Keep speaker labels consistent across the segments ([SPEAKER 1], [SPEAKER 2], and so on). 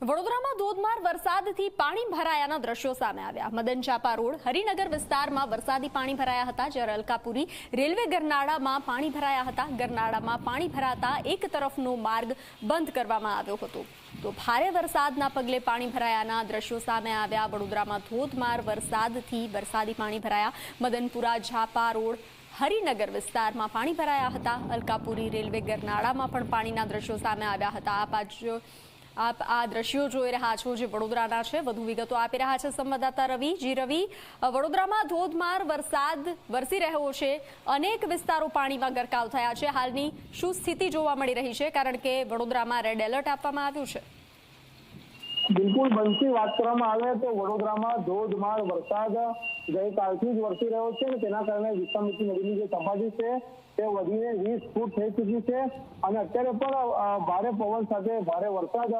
[SPEAKER 1] વડોદરામાં ધોધમાર વરસાદથી પાણી ભરાયાના દ્રશ્યો સામે આવ્યા। મદન ચાપા રોડ હરિનગર વિસ્તારમાં વરસાદી પાણી ભરાયા હતા, જ્યારે અલકાપુરી રેલવે ગરનાળામાં પાણી ભરાયા હતા। ગરનાળામાં પાણી ભરાતા એક તરફનો માર્ગ બંધ કરવામાં આવ્યો હતો, તો ભારે વરસાદના પગલે પાણી ભરાયાના દ્રશ્યો સામે આવ્યા। વડોદરામાં ધોધમાર વરસાદથી વરસાદી પાણી ભરાયા। મદનપુરા ઝાપા રોડ હરિનગર વિસ્તારમાં પાણી ભરાયા હતા। અલકાપુરી રેલવે ગરનાળામાં પણ પાણીના દ્રશ્યો સામે આવ્યા હતા। આપ આ દ્રશ્યો જોઈ રહ્યા છો જે વડોદરાના છે। વધુ વિગતો આપી રહ્યા છે સંવાદદાતા રવિ। રવિ, વડોદરામાં ધોધમાર વરસાદ વરસી રહ્યો છે, અનેક વિસ્તારો પાણીમાં ગરકાવ થયા છે। હાલની શું સ્થિતિ જોવા મળી રહી છે, કારણ કે વડોદરામાં રેડ એલર્ટ આપવામાં આવ્યું છે?
[SPEAKER 2] બિલકુલ બંસી, વાત કરવામાં આવે તો વડોદરામાં ધોધમાર વરસાદ ગઈકાલથી જ વરસી રહ્યો છે અને તેના કારણે વિશ્વામિત્રી નદીની જે સપાટી છે તે વધીને 20 ફૂટ થઈ ચૂકી છે અને અત્યારે પણ ભારે પવન સાથે ભારે વરસાદ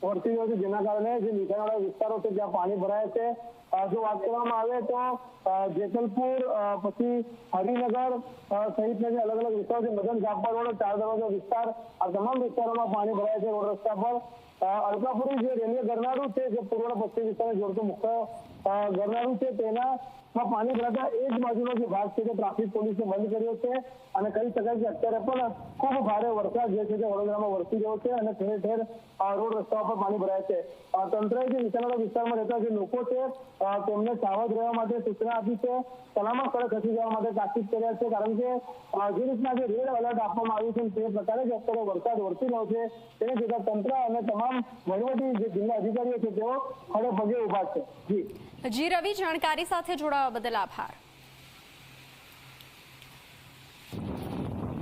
[SPEAKER 2] વરસી રહ્યો છે, જેના કારણે જે નીચાણવાળા વિસ્તારો છે ત્યાં પાણી ભરાય છે। જો વાત કરવામાં આવે તો જેતલપુર પછી હરિનગર સહિતના જે અલગ અલગ વિસ્તારો છે, મદન ઝાપા રોડ, ચાર દરવાજા વિસ્તાર, આ તમામ વિસ્તારોમાં પાણી ભરાય છે રોડ રસ્તા પર। અલકાપુરી જે રેલવે ગરનાળું છે, જે પૂર્વ પશ્ચિમ વિસ્તારને જોડતું મુખ્ય ગરનાળું છે, તેનામાં પાણી ભરાતા એક બાજુનો જે ભાગ છે તે ટ્રાફિક પોલીસે બંધ કર્યો છે અને કહી શકાય કે અત્યારે પણ ખૂબ ભારે વરસાદ જે છે તે વડોદરામાં વરસી રહ્યો છે અને ઠેર ઠેર રોડ રસ્તાઓ પર પાણી ભરાય છે। તંત્રએ જે નીચાણવાળા વિસ્તારમાં રહેતા જે લોકો છે તેમને સાવધ રહેવા માટે સૂચના આપી છે, સલામત સ્થળે ખસી જવા માટે તાકીદ કર્યા છે, કારણ કે જે રીતના જે રેડ એલર્ટ આપવામાં આવ્યું છે તે પ્રકારે જ અત્યારે વરસાદ વરસી રહ્યો છે, તેને જોતા તંત્ર અને તમામ વહીવટી જે જિલ્લા અધિકારીઓ છે તેઓ ખડે પગે ઉભા છે।
[SPEAKER 1] જી રવિ, જાણકારી સાથે જોડાવા બદલ આભાર।